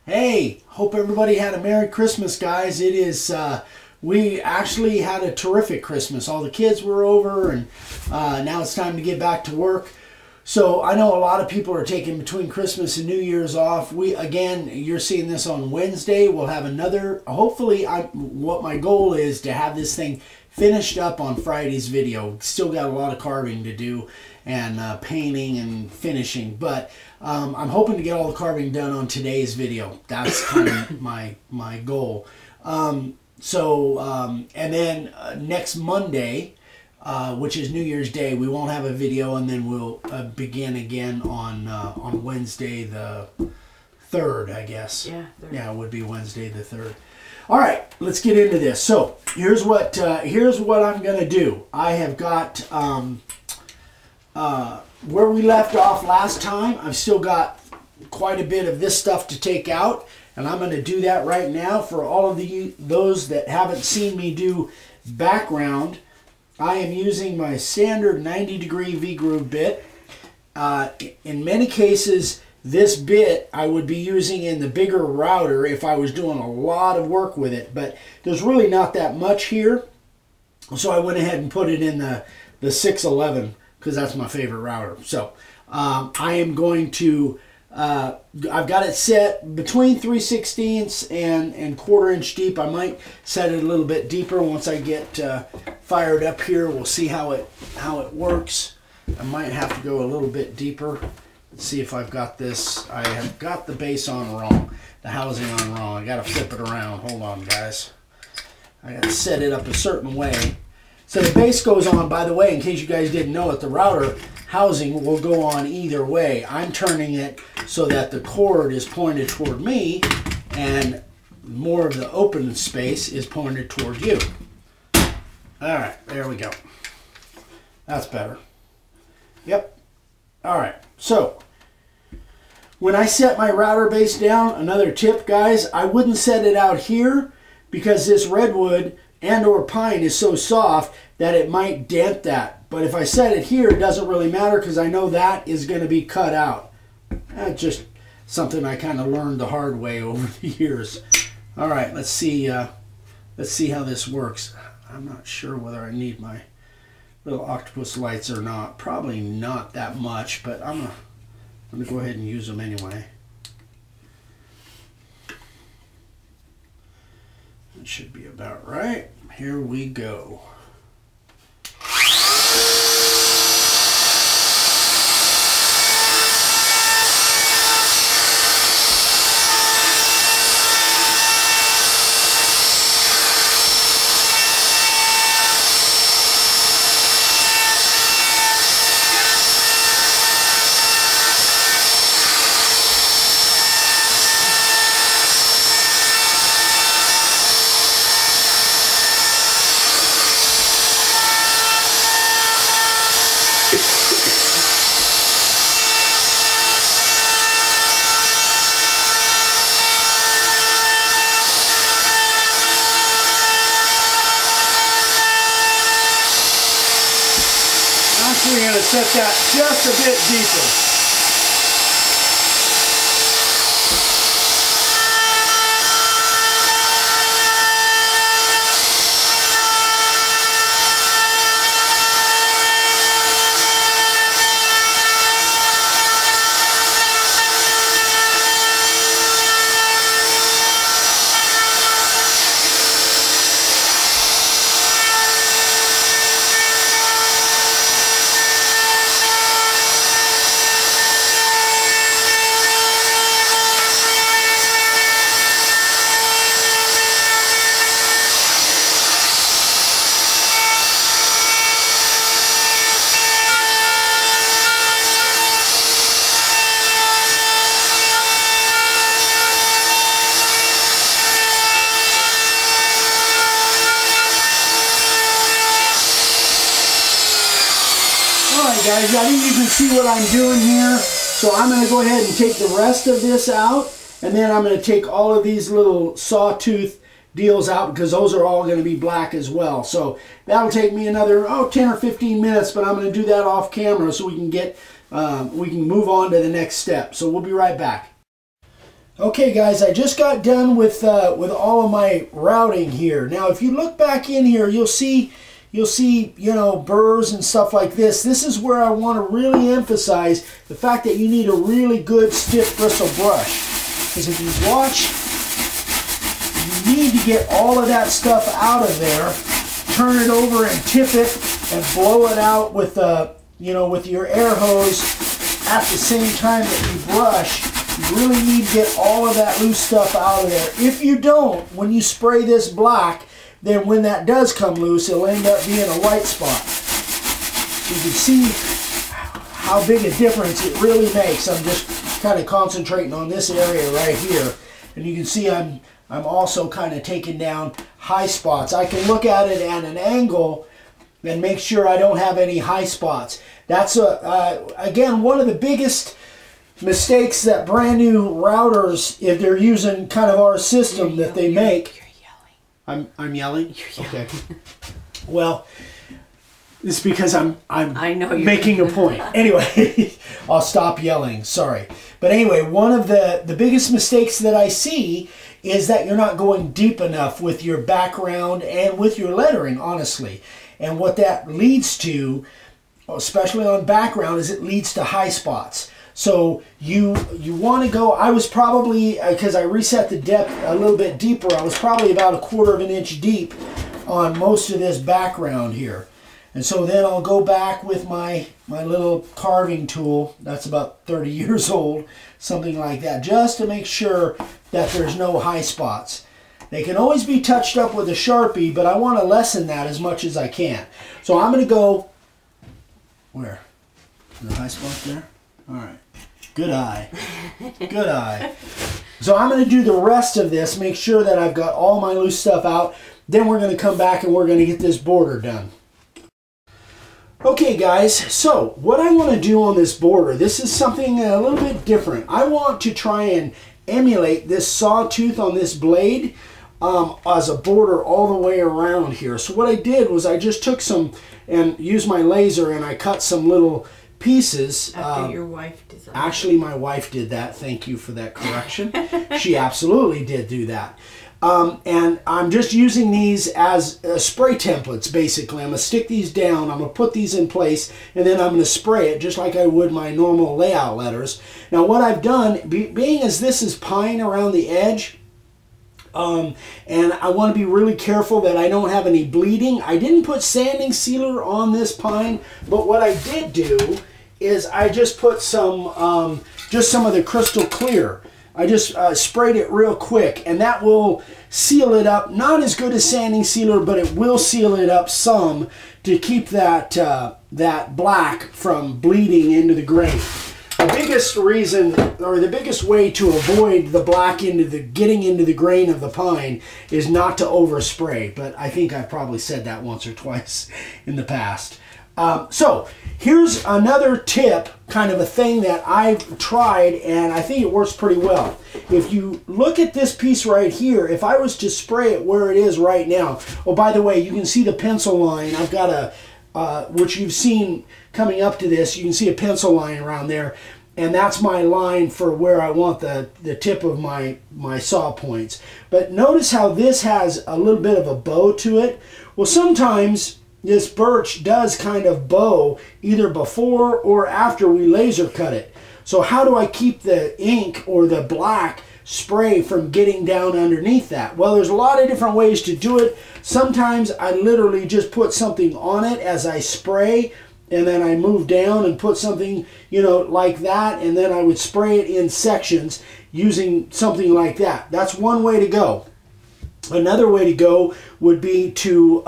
Hey, hope everybody had a Merry Christmas, guys. It is, we actually had a terrific Christmas. All the kids were over, and now it's time to get back to work. So I know a lot of people are taking between Christmas and New Year's off. Again, you're seeing this on Wednesday. We'll have another, hopefully, what my goal is to have this thing finished up on Friday's video. Still got a lot of carving to do and painting and finishing, but I'm hoping to get all the carving done on today's video. That's kind of my goal. And then next Monday, which is New Year's Day, we won't have a video, and then we'll begin again on Wednesday the 3rd, I guess. Yeah, 3rd. Yeah, it would be Wednesday the 3rd. All right, let's get into this. So here's what I'm gonna do. I have got where we left off last time. I've still got quite a bit of this stuff to take out, and I'm going to do that right now. For all of those that haven't seen me do background, I am using my standard 90-degree V-groove bit. In many cases, this bit I would be using in the bigger router if I was doing a lot of work with it, but there's really not that much here, so I went ahead and put it in the 611 because that's my favorite router. So I am going to, I've got it set between 3/16 and 1/4 inch deep. I might set it a little bit deeper once I get fired up here. We'll see how it works. I might have to go a little bit deeper. Let's see if I've got this. I have got the base on wrong, the housing on wrong. I got to flip it around. Hold on, guys. I got to set it up a certain way. So the base goes on, by the way, in case you guys didn't know it, the router housing will go on either way. I'm turning it so that the cord is pointed toward me and more of the open space is pointed toward you. All right, there we go. That's better. Yep. All right, so when I set my router base down, another tip, guys, I wouldn't set it out here because this redwood and or pine is so soft that it might dent that. But if I set it here, it doesn't really matter because I know that is going to be cut out. That's just something I kind of learned the hard way over the years. All right, let's see how this works. I'm not sure whether I need my little octopus lights or not. Probably not that much, but I'm gonna go ahead and use them anyway. That should be about right. Here we go. We're going to set that just a bit deeper. Alright guys, I think you can see what I'm doing here. So I'm going to go ahead and take the rest of this out, and then I'm going to take all of these little sawtooth deals out because those are all going to be black as well. So that'll take me another 10 or 15 minutes, but I'm going to do that off camera so we can get we can move on to the next step. So we'll be right back. Okay guys, I just got done with all of my routing here. Now if you look back in here, you'll see, you know, burrs and stuff like this. This is where I want to really emphasize the fact that you need a really good stiff bristle brush. Because if you watch, you need to get all of that stuff out of there, turn it over and tip it and blow it out with you know, with your air hose at the same time that you brush. You really need to get all of that loose stuff out of there. If you don't, when you spray this black, then when that does come loose, it'll end up being a white spot. You can see how big a difference it really makes. I'm just kind of concentrating on this area right here. And you can see I'm also kind of taking down high spots. I can look at it at an angle and make sure I don't have any high spots. That's, again, one of the biggest mistakes that brand new routers, if they're using kind of our system that they make. You're yelling. I'm yelling? You're yelling. Okay. Well, it's because I know you're making a point. Anyway, I'll stop yelling. Sorry. But anyway, one of the biggest mistakes that I see is that you're not going deep enough with your background and with your lettering, honestly. And what that leads to, especially on background, is it leads to high spots. So you want to go, I was probably, because I reset the depth a little bit deeper, I was probably about 1/4 of an inch deep on most of this background here. And so then I'll go back with my little carving tool, that's about 30 years old, something like that, just to make sure that there's no high spots. They can always be touched up with a Sharpie, but I want to lessen that as much as I can. So I'm going to go, where? The high spot there? All right. Good eye. Good eye. So I'm going to do the rest of this, make sure that I've got all my loose stuff out. Then we're going to come back and we're going to get this border done. Okay guys, so what I want to do on this border, this is something a little bit different. I want to try and emulate this sawtooth on this blade as a border all the way around here. So what I did was I just took some and used my laser and I cut some little pieces. After your wife designed it. Actually, my wife did that. Thank you for that correction. She absolutely did do that. And I'm just using these as spray templates, basically. I'm going to stick these down, I'm going to put these in place, and then I'm going to spray it just like I would my normal layout letters. Now what I've done, being as this is pine around the edge, and I want to be really careful that I don't have any bleeding. I didn't put sanding sealer on this pine, but what I did do is I just put some of the crystal clear. I just sprayed it real quick, and that will seal it up. Not as good as sanding sealer, but it will seal it up some to keep that that black from bleeding into the grain. The biggest reason, or the biggest way to avoid the black getting into the grain of the pine is not to overspray. But I think I've probably said that once or twice in the past. So here's another tip, kind of a thing that I've tried and I think it works pretty well. If you look at this piece right here, if I was to spray it where it is right now, oh, by the way, you can see the pencil line. I've got a, which you've seen coming up to this, you can see a pencil line around there. And that's my line for where I want the tip of my saw points. But notice how this has a little bit of a bow to it. Well, sometimes this birch does kind of bow either before or after we laser cut it. So how do I keep the ink or the black spray from getting down underneath that? Well, there's a lot of different ways to do it. Sometimes I literally just put something on it as I spray, and then I move down and put something, you know, like that, and then I would spray it in sections using something like that. That's one way to go. Another way to go would be to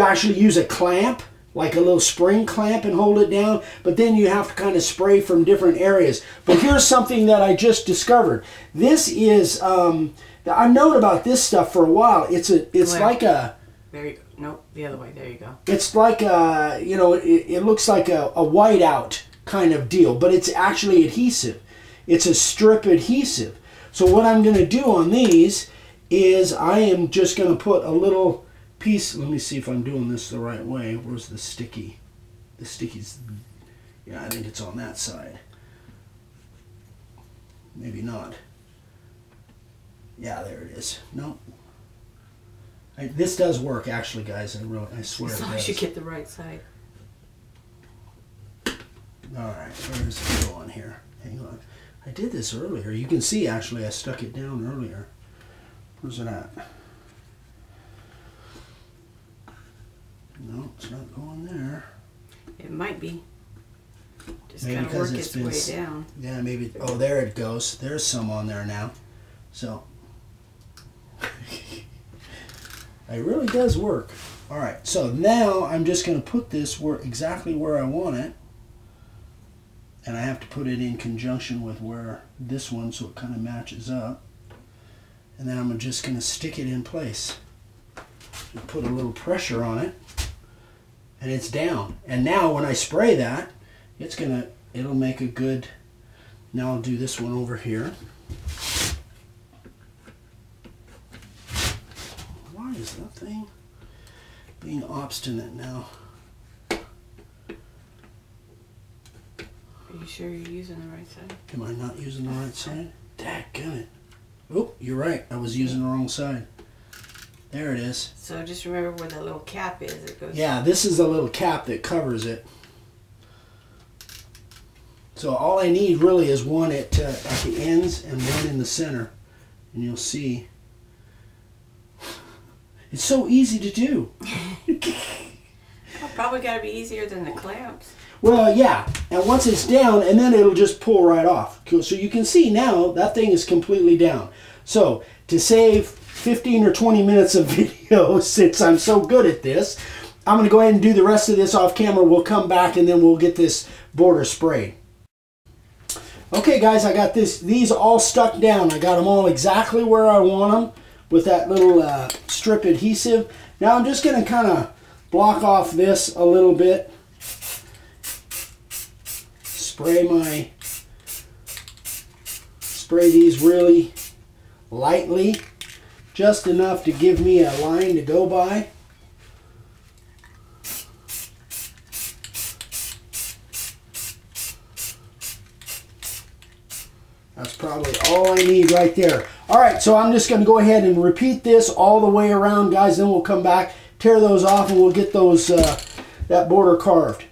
actually use a clamp, like a little spring clamp, and hold it down, but then you have to kind of spray from different areas. But here's something that I just discovered. This is, I've known about this stuff for a while. It's like a... There you go. Nope, the other way. There you go. It's like a, you know, it looks like a whiteout kind of deal, but it's actually adhesive. It's a strip adhesive. So what I'm going to do on these is I am just going to put a little piece. Let me see if I'm doing this the right way. Where's the sticky? The sticky's, yeah, I think it's on that side. maybe not. Yeah, there it is. Nope. This does work, actually, guys. I swear As it long does. as you get the right side. All right, where's it going here? Hang on. I did this earlier. You can see, actually, I stuck it down earlier. Where's it at? No, it's not going there. It might be. Just Maybe kind of because work it's its been way down. Yeah, maybe. Oh, there it goes. There's some on there now. So it really does work. All right. So now I'm just going to put this exactly where I want it, and I have to put it in conjunction with where this one, so it kind of matches up. And then I'm just going to stick it in place. And put a little pressure on it, and it's down. And now when I spray that, it'll make a good. Now I'll do this one over here. Why is that thing being obstinate now? Are you sure you're using the right side? Am I not using the right side? Dadgummit. Oh, you're right. I was using the wrong side. There it is. So just remember where the little cap is. It goes. Yeah, this is a little cap that covers it. So all I need really is one at the ends and one in the center. And you'll see. It's so easy to do. Well, probably got to be easier than the clamps. Well, yeah. And once it's down, and then it'll just pull right off. So you can see now that thing is completely down. So to save 15 or 20 minutes of video, since I'm so good at this, I'm going to go ahead and do the rest of this off camera. We'll come back and then we'll get this border sprayed. Okay guys, I got these all stuck down. I got them all exactly where I want them with that little strip adhesive. Now I'm just going to kind of block off this a little bit. Spray these really lightly, just enough to give me a line to go by. That's probably all I need right there. All right, so I'm just going to go ahead and repeat this all the way around, guys. Then we'll come back, tear those off, and we'll get those that border carved.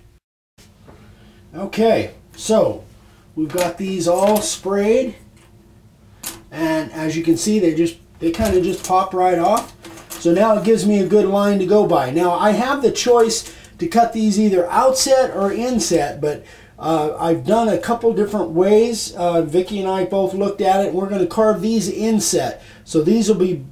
Okay, so we've got these all sprayed, and as you can see, they kind of just pop right off. So now it gives me a good line to go by. Now I have the choice to cut these either outset or inset, but I've done a couple different ways. Vicki and I both looked at it, and we're going to carve these inset. So these will be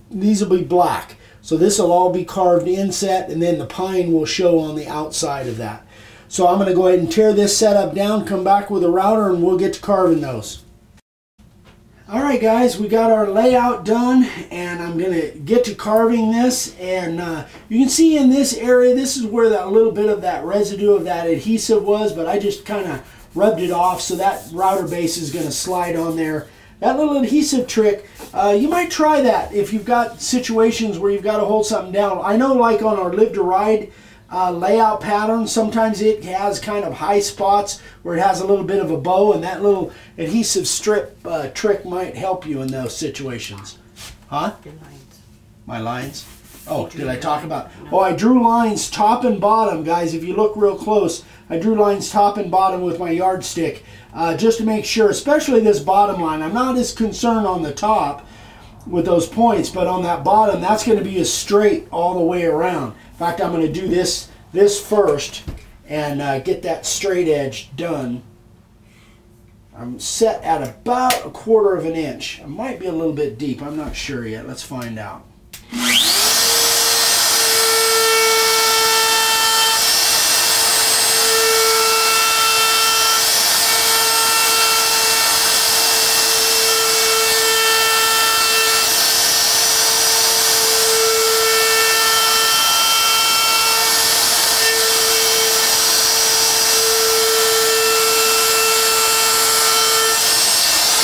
black. So this will all be carved inset, and then the pine will show on the outside of that. So I'm going to go ahead and tear this setup down, come back with a router, and we'll get to carving those. Alright guys, we got our layout done, and I'm going to get to carving this. And you can see in this area, this is where that little bit of that residue of that adhesive was, but I just kind of rubbed it off, so that router base is going to slide on there. That little adhesive trick, you might try that if you've got situations where you've got to hold something down. I know, like on our Live to Ride layout pattern, sometimes it has kind of high spots where it has a little bit of a bow, and that little adhesive strip trick might help you in those situations. Huh? Your lines. My lines? Oh, did I your talk line. about? No. Oh, I drew lines top and bottom, guys. If you look real close, I drew lines top and bottom with my yardstick, just to make sure, especially this bottom line. I'm not as concerned on the top with those points, but on that bottom, that's going to be a straight all the way around. In fact, I'm going to do this first and get that straight edge done. I'm set at about 1/4 of an inch. I might be a little bit deep. I'm not sure yet. Let's find out.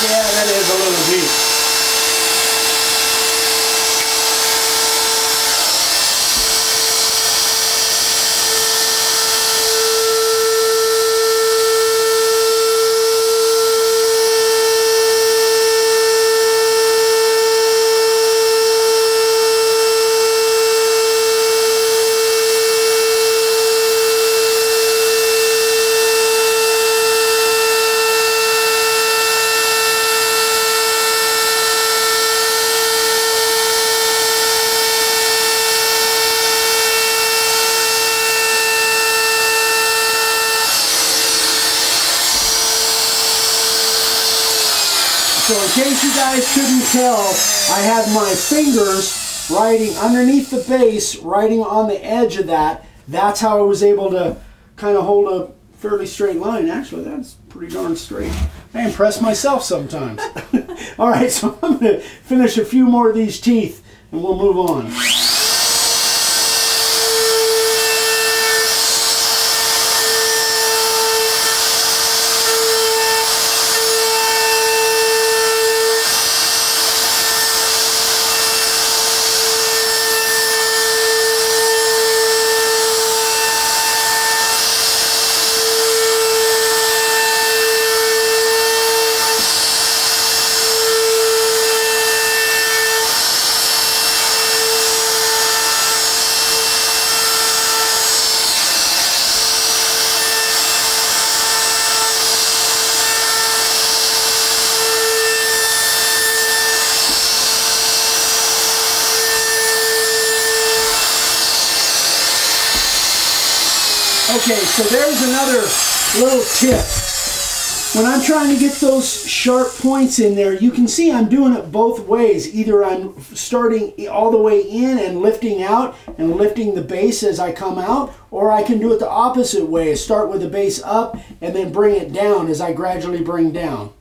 Yeah, that is a little deep. so in case you guys couldn't tell, I had my fingers riding underneath the base, riding on the edge of that. That's how I was able to kind of hold a fairly straight line. Actually, that's pretty darn straight. I impress myself sometimes. All right, so I'm going to finish a few more of these teeth and we'll move on. Okay, so there's another little tip. When I'm trying to get those sharp points in there, you can see I'm doing it both ways. Either I'm starting all the way in and lifting out and lifting the base as I come out, or I can do it the opposite way. Start with the base up and then bring it down as I gradually bring down.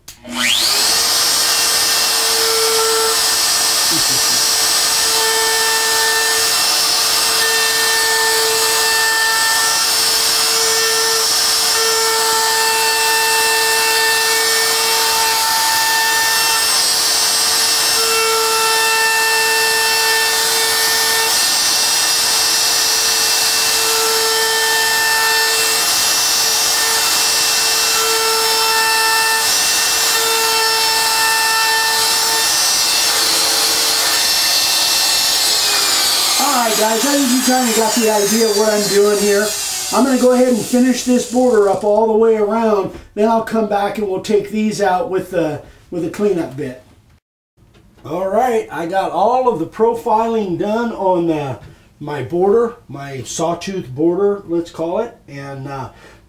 Guys, I think you kind of got the idea of what I'm doing here. I'm going to go ahead and finish this border up all the way around. Then I'll come back and we'll take these out with a cleanup bit. All right, I got all of the profiling done on my border, my sawtooth border, let's call it. And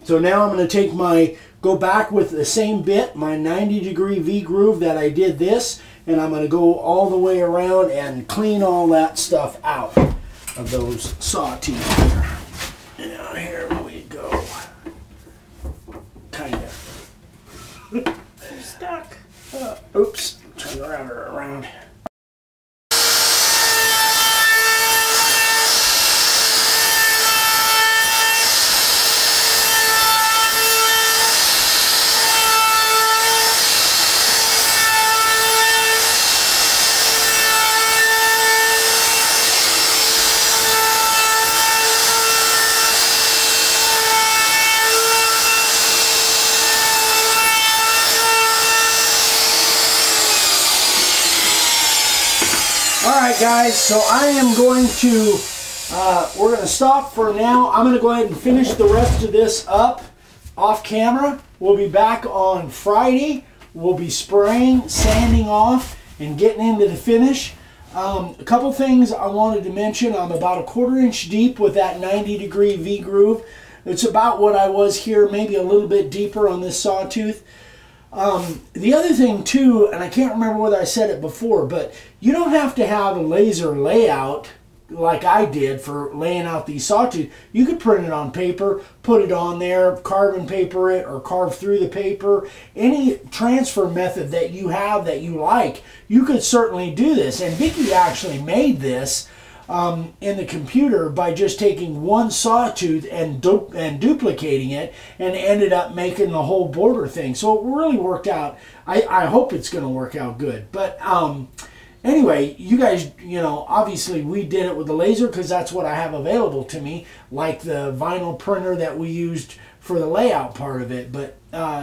so now I'm going to go back with the same bit, my 90-degree V-groove that I did this, and I'm going to go all the way around and clean all that stuff out of those saw teeth here. Now here we go. Kind of. You're stuck. Oops. Turn the router around. Alright guys, so I am going to, we're going to stop for now. I'm going to go ahead and finish the rest of this up off camera. We'll be back on Friday. We'll be spraying, sanding off, and getting into the finish. A couple things I wanted to mention. I'm about 1/4 inch deep with that 90-degree V-groove. It's about what I was here, maybe a little bit deeper on this sawtooth. The other thing too, and I can't remember whether I said it before, but you don't have to have a laser layout like I did for laying out these sawtooth. You could print it on paper, put it on there, carbon paper it, or carve through the paper. Any transfer method that you have that you like, you could certainly do this. And Vicki actually made this in the computer by just taking one sawtooth and duplicating it, and ended up making the whole border thing. So it really worked out. I hope it's going to work out good. But anyway, you guys, you know, obviously we did it with the laser because that's what I have available to me, like the vinyl printer that we used for the layout part of it. But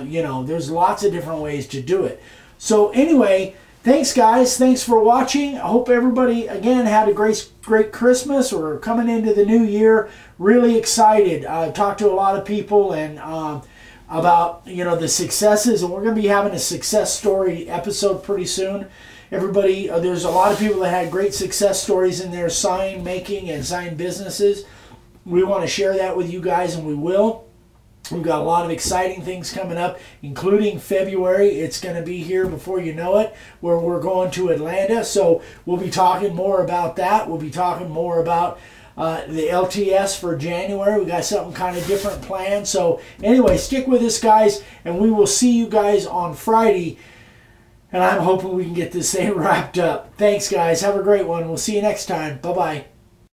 you know, there's lots of different ways to do it. So anyway, thanks guys, thanks for watching. I hope everybody again had a great Christmas, or coming into the new year really excited. I've talked to a lot of people and about, you know, the successes, and we're going to be having a success story episode pretty soon. Everybody, there's a lot of people that had great success stories in their sign making and sign businesses. We want to share that with you guys, and we will. We've got a lot of exciting things coming up, including February. It's going to be here before you know it, where we're going to Atlanta. So we'll be talking more about that. We'll be talking more about the LTS for January. We got something kind of different planned. So anyway, stick with us, guys, and we will see you guys on Friday. And I'm hoping we can get this thing wrapped up. Thanks, guys. Have a great one. We'll see you next time. Bye-bye.